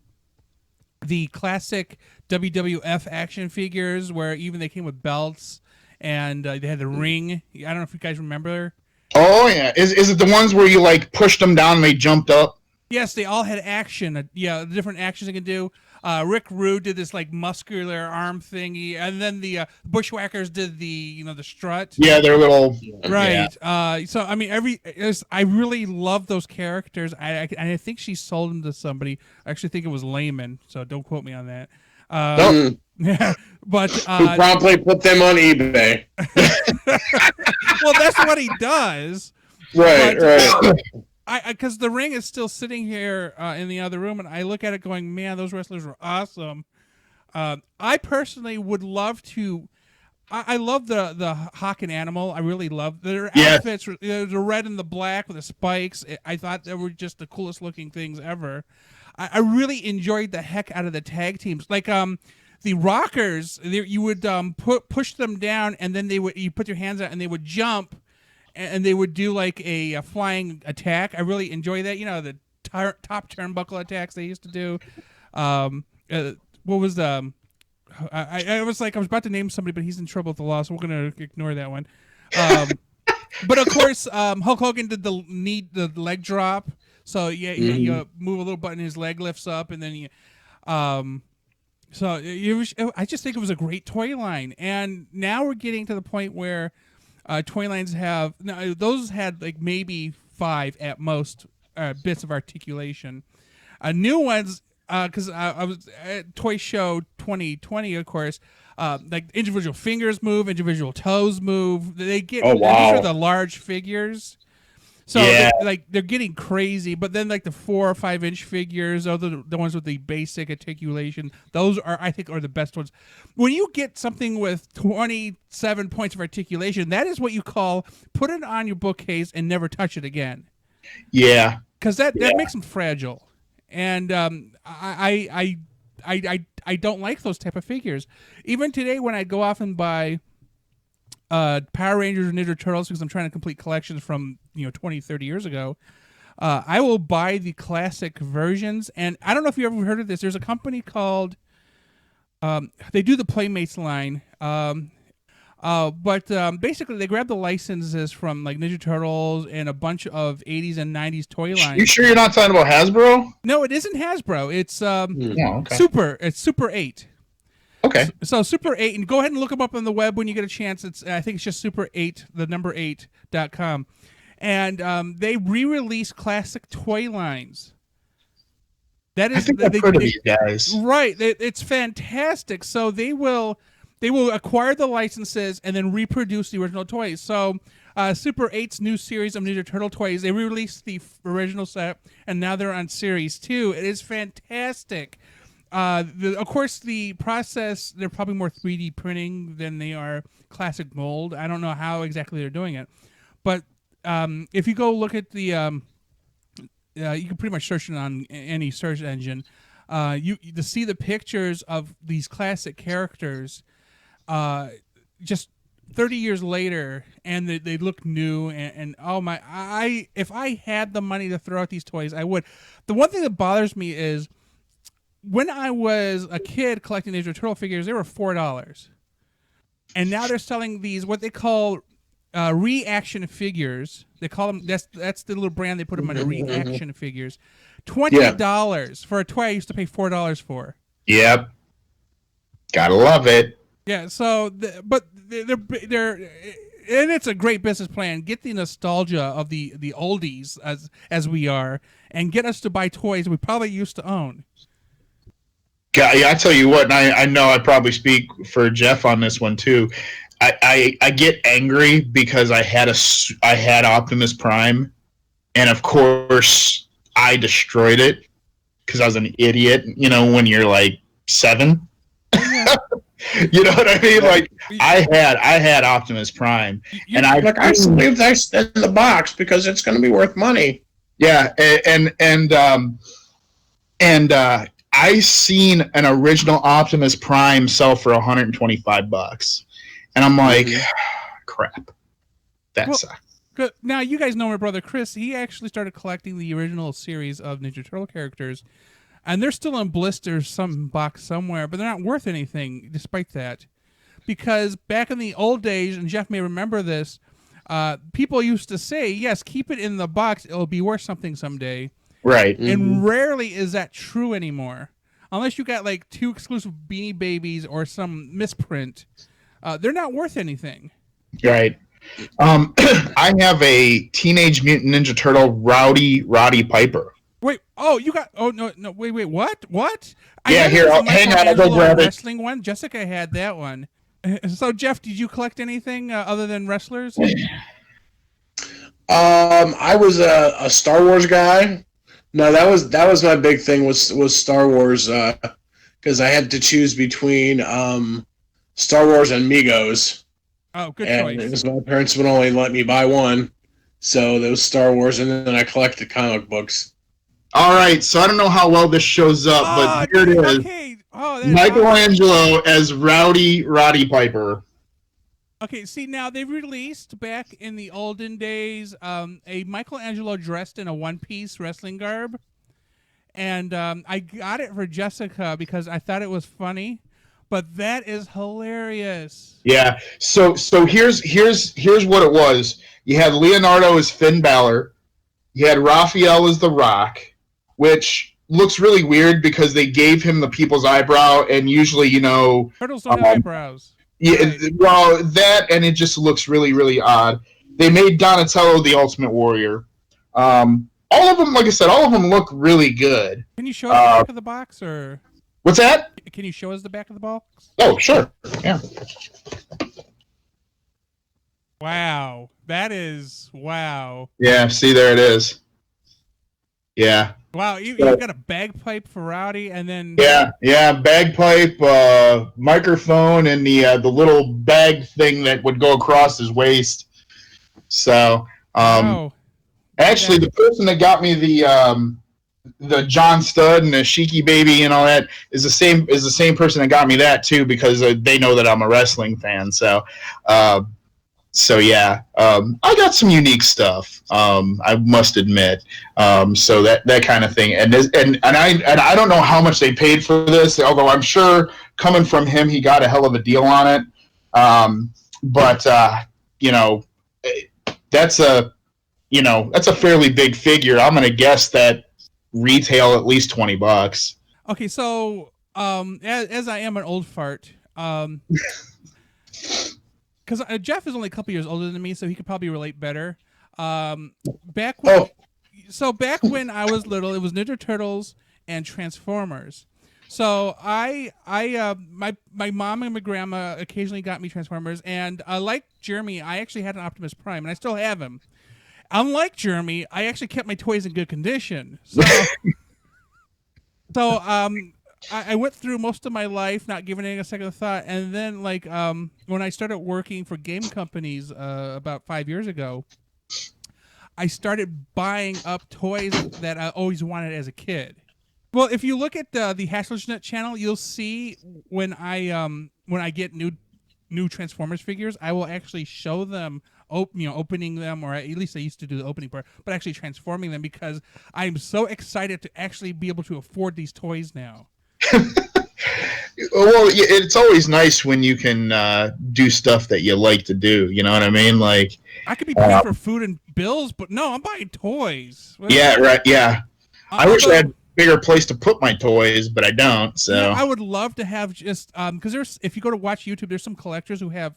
classic WWF action figures, where even they came with belts and they had the ring. I don't know if you guys remember. Oh yeah, is it the ones where you like pushed them down and they jumped up? Yes, they all had action. Yeah, the different actions they can do. Rick Rude did this like muscular arm thingy, and then the Bushwhackers did the strut. Yeah, they're little. Right. Yeah. So I mean, I really love those characters. I think she sold them to somebody. I actually think it was Layman. So don't quote me on that. Yeah, but who promptly put them on eBay. Well, that's what he does. Right. Because the ring is still sitting here in the other room, and I look at it going, man, those wrestlers were awesome. I personally would love to. I love the Hawk and Animal. I really love their outfits. The red and the black with the spikes. I thought they were just the coolest looking things ever. I really enjoyed the heck out of the tag teams. Like the Rockers, you would push them down, and then you put your hands out, and they would jump. And they would do like a flying attack. I really enjoy that. The top turnbuckle attacks they used to do. What was the? I was about to name somebody, but he's in trouble with the law, so we're gonna ignore that one. But of course, Hulk Hogan did the leg drop. So you move a little button, his leg lifts up, and then I just think it was a great toy line. And now we're getting to the point where toy lines those had like maybe 5 at most bits of articulation. New ones, because I was at Toy Show 2020, of course. Like individual fingers move, individual toes move. They get wow. These are the large figures. So they're getting crazy, but then like the 4 or 5 inch figures are the ones with the basic articulation. Those I think are the best ones. When you get something with 27 points of articulation, that is what you call put it on your bookcase and never touch it again. Yeah, because that makes them fragile, and I don't like those type of figures. Even today, when I go off and buy Power Rangers or Ninja Turtles, because I'm trying to complete collections from 20, 30 years ago, I will buy the classic versions. And I don't know if you ever heard of this. There's a company called they do the Playmates line, but basically they grab the licenses from like Ninja Turtles and a bunch of 80s and 90s toy lines. You sure you're not talking about Hasbro? No, it isn't Hasbro. It's okay. It's Super 8. Okay. So Super 8, and go ahead and look them up on the web when you get a chance. I think it's just Super 8, the number 8.com. And they re-release classic toy lines. That is, I think I've heard of these guys. Right. It's fantastic. So they will acquire the licenses and then reproduce the original toys. So Super 8's new series of Ninja Turtle toys, they re-released the original set, and now they're on Series 2. It is fantastic. Of course, the process, they're probably more 3D printing than they are classic mold. I don't know how exactly they're doing it. But if you go look at the, you can pretty much search it on any search engine. To see the pictures of these classic characters just 30 years later, and they look new. And oh my, if I had the money to throw out these toys, I would. The one thing that bothers me is, when I was a kid collecting Ninja Turtle figures, they were $4, and now they're selling these what they call reaction figures. They call them that's the little brand they put them on, reaction figures. $20 for a toy I used to pay $4 for. Yep, gotta love it. Yeah. So, but they're and it's a great business plan. Get the nostalgia of the oldies as we are, and get us to buy toys we probably used to own. Yeah, I tell you what, and I know I probably speak for Jeff on this one too. I get angry because I had Optimus Prime, and of course I destroyed it because I was an idiot. When you're like 7. You know what I mean? Like I had Optimus Prime, and I like I believe that's in the box because it's going to be worth money. Yeah, and I seen an original Optimus Prime sell for $125, and I'm like, crap, that sucks. Now you guys know my brother Chris. He actually started collecting the original series of Ninja Turtle characters, and they're still in blisters, some box somewhere, but they're not worth anything despite that. Because back in the old days, and Jeff may remember this, people used to say, yes, keep it in the box, it'll be worth something someday. Right. And rarely is that true anymore. Unless you got like 2 exclusive Beanie Babies or some misprint, they're not worth anything. Right. I have a Teenage Mutant Ninja Turtle Roddy Piper. Wait, you got? Oh no, wait, what? Yeah, here, hang on, I'll go grab it. Wrestling one. Jessica had that one. So, Jeff, did you collect anything other than wrestlers? I was a Star Wars guy. No, that was my big thing was Star Wars because I had to choose between Star Wars and Migos. Oh, good choice. Because my parents would only let me buy one, so there was Star Wars, and then I collected comic books. All right, so I don't know how well this shows up, but here it is. Okay. Michelangelo as Roddy Piper. Okay, see, now they released back in the olden days a Michelangelo dressed in a one-piece wrestling garb, and I got it for Jessica because I thought it was funny. But that is hilarious. Yeah. So here's what it was. You had Leonardo as Finn Balor. You had Raphael as The Rock, which looks really weird because they gave him the people's eyebrow, and usually, turtles don't have eyebrows. Yeah. Right. Well, that and it just looks really, really odd. They made Donatello the Ultimate Warrior. All of them, like I said, all of them look really good. Can you show us the back of the box, or? What's that? Can you show us the back of the box? Oh, sure. Yeah. Wow. That is wow. Yeah, see, there it is. Yeah. Wow, you've got a bagpipe for Rowdy, and then... Yeah, bagpipe, microphone, and the little bag thing that would go across his waist. So, actually, the person that got me the John Studd and the Sheiky Baby and all that is the same person that got me that too, because they know that I'm a wrestling fan. So yeah, I got some unique stuff. I must admit. So that kind of thing, and I don't know how much they paid for this, although I'm sure coming from him, he got a hell of a deal on it. But that's a fairly big figure. I'm going to guess that retail at least $20. Okay, so as I am an old fart, because Jeff is only a couple years older than me, so he could probably relate better. Back when I was little, it was Ninja Turtles and Transformers. So my mom and my grandma occasionally got me Transformers, and like Jeremy, I actually had an Optimus Prime, and I still have him. Unlike Jeremy, I actually kept my toys in good condition. So, I went through most of my life not giving it a second thought, and then when I started working for game companies about 5 years ago, I started buying up toys that I always wanted as a kid. Well, if you look at the Haslage channel, you'll see when I get new Transformers figures, I will actually show them. Opening them, or at least I used to do the opening part, but actually transforming them, because I'm so excited to actually be able to afford these toys now. Well, it's always nice when you can do stuff that you like to do. You know what I mean? Like, I could be paying for food and bills, but no, I'm buying toys. Yeah, right. Yeah, I wish I had a bigger place to put my toys, but I don't. So I would love to have just because if you go to watch YouTube, there's some collectors who have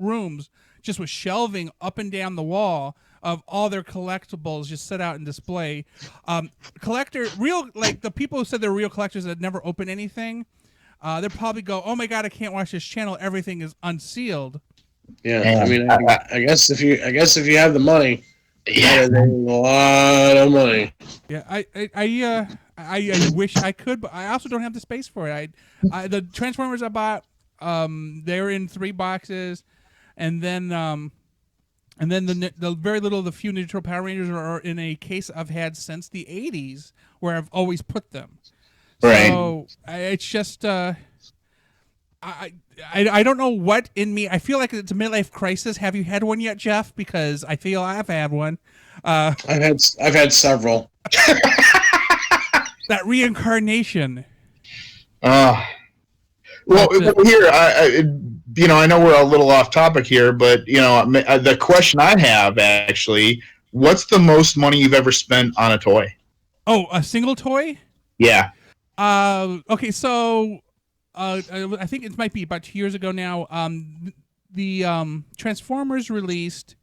rooms just with shelving up and down the wall of all their collectibles just set out and display. The people who said they're real collectors that never open anything, they'll probably go, "Oh my God, I can't watch this channel. Everything is unsealed." Yeah, I mean, I guess if you have the money, yeah, a lot of money. Yeah, I wish I could, but I also don't have the space for it. The Transformers I bought They're in 3 boxes, and then the very little, the few Ninja Turtle Power Rangers are in a case I've had since the '80s, where I've always put them. Right. So it's just I don't know what in me. I feel like it's a midlife crisis. Have you had one yet, Jeff? Because I feel I've had one. I've had several. That reincarnation. Well, here, I know we're a little off topic here, but the question I have actually, what's the most money you've ever spent on a toy? Oh, a single toy? Yeah. Okay, so I think it might be about 2 years ago now. The Transformers released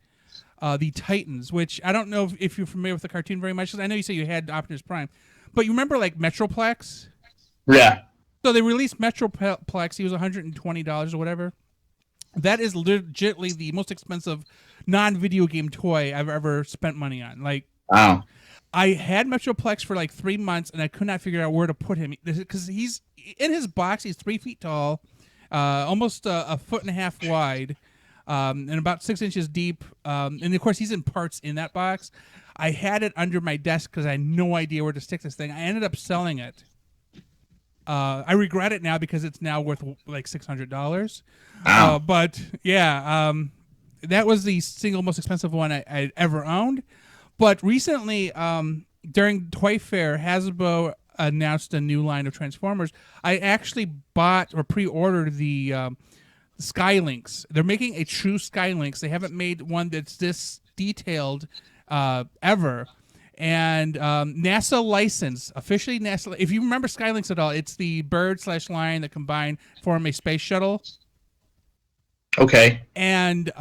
the Titans, which I don't know if you're familiar with the cartoon very much. 'Cause I know you say you had Optimus Prime, but you remember like Metroplex? Yeah. So they released Metroplex. He was $120 or whatever. That is legitimately the most expensive non-video game toy I've ever spent money on. Like, wow. I had Metroplex for like 3 months, and I could not figure out where to put him because he's in his box. He's 3 feet tall, almost a foot and a half wide, and about 6 inches deep. And of course, he's in parts in that box. I had it under my desk because I had no idea where to stick this thing. I ended up selling it. I regret it now because it's now worth like $600. Wow. But yeah, that was the single most expensive one I ever owned. But recently, during Toy Fair, Hasbro announced a new line of Transformers. I actually bought or pre-ordered the Skylinks. They're making a true Skylinks. They haven't made one that's this detailed ever. And NASA license, officially NASA. If you remember Skylinks at all, it's the bird/lion that combine form a space shuttle. Okay. And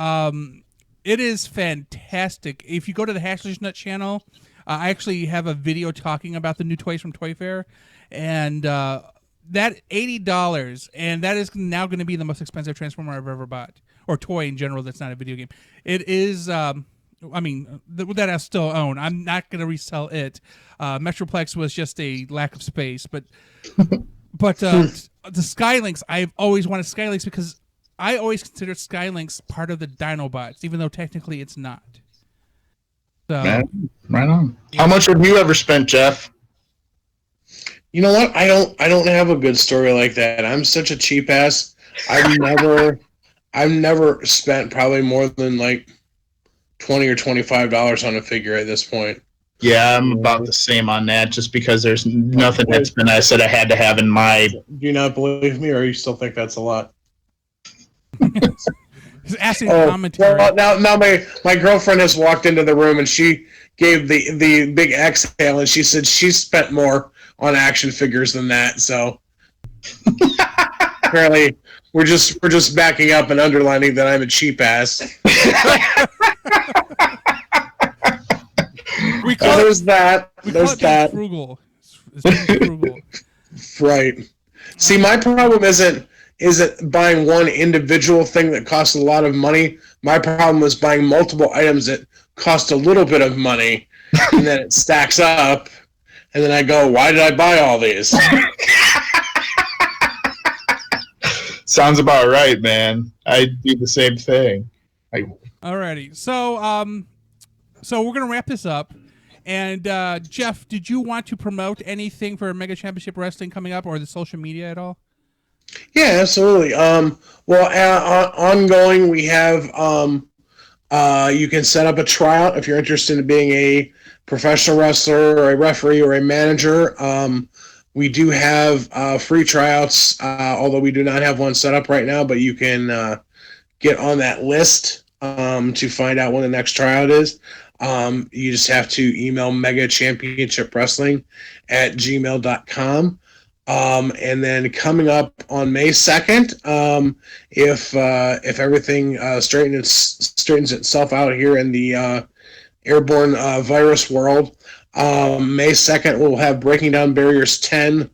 it is fantastic. If you go to the Haslage Nut channel, I actually have a video talking about the new toys from Toy Fair, and that $80, and that is now going to be the most expensive Transformer I've ever bought, or toy in general. That's not a video game. It is. That I still own. I'm not going to resell it. Metroplex was just a lack of space, but the Skylinks, I've always wanted Skylinks because I always considered Skylinks part of the Dinobots, even though technically it's not. So, right on. How much have you ever spent, Jeff? You know what? I don't have a good story like that. I'm such a cheap ass. I've never spent probably more than like $20 or $25 on a figure at this point. Yeah, I'm about the same on that, just because there's nothing that's been I said I had to have in my. Do you not believe me, or you still think that's a lot? He's asking commentary. Well, now my girlfriend has walked into the room and she gave the big exhale and she said she spent more on action figures than that. So apparently we're just backing up and underlining that I'm a cheap ass. There's that. There's that. Frugal. It's frugal. Right. See, my problem isn't buying one individual thing that costs a lot of money. My problem is buying multiple items that cost a little bit of money, and then it stacks up, and then I go, why did I buy all these? Sounds about right, man. I do the same thing. Alrighty. So we're going to wrap this up. And Jeff, did you want to promote anything for Mega Championship Wrestling coming up, or the social media at all? Yeah, absolutely. Ongoing, we have you can set up a tryout if you're interested in being a professional wrestler or a referee or a manager. We do have free tryouts, although we do not have one set up right now, but you can get on that list to find out when the next tryout is. You just have to email megachampionshipwrestling@gmail.com. And then coming up on May 2nd, if everything straightens itself out here in the airborne virus world, May 2nd we'll have Breaking Down Barriers 10,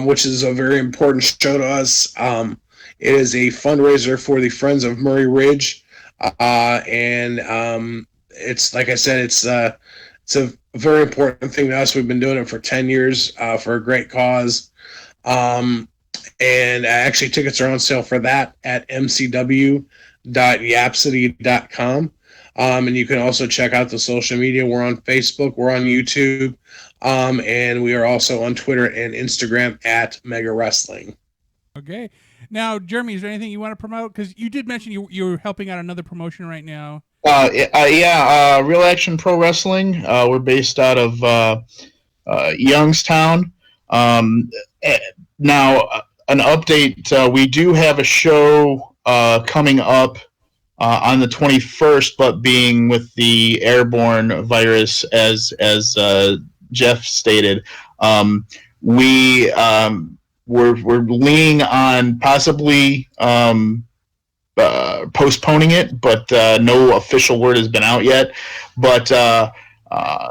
which is a very important show to us. It is a fundraiser for the Friends of Murray Ridge, and it's, like I said, it's a very important thing to us. We've been doing it for 10 years for a great cause. And actually, tickets are on sale for that at mcw.yapsity.com. And you can also check out the social media. We're on Facebook, we're on YouTube, and we are also on Twitter and Instagram at Mega Wrestling. Okay. Now, Jeremy, is there anything you want to promote? Because you did mention you're helping out another promotion right now. Real Action Pro Wrestling. We're based out of Youngstown. Now, an update. We do have a show coming up on the 21st, but being with the airborne virus, as Jeff stated, we're leaning on possibly postponing it, but no official word has been out yet. But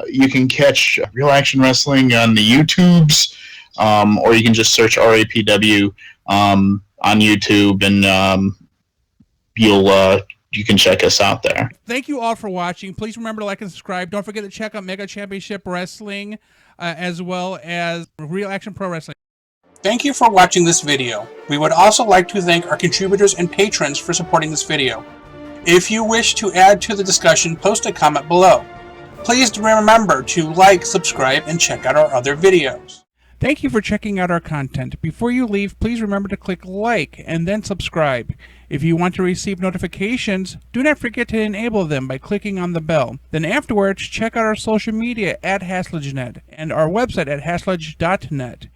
you can catch Real Action Wrestling on the YouTubes, or you can just search RAPW on YouTube, and you can check us out there. Thank you all for watching. Please remember to like and subscribe. Don't forget to check out Mega Championship Wrestling, as well as Real Action Pro Wrestling. Thank you for watching this video. We would also like to thank our contributors and patrons for supporting this video. If you wish to add to the discussion, post a comment below. Please remember to like, subscribe, and check out our other videos. Thank you for checking out our content. Before you leave, please remember to click like and then subscribe. If you want to receive notifications, do not forget to enable them by clicking on the bell. Then afterwards, check out our social media at HaslageNet and our website at haslage.net.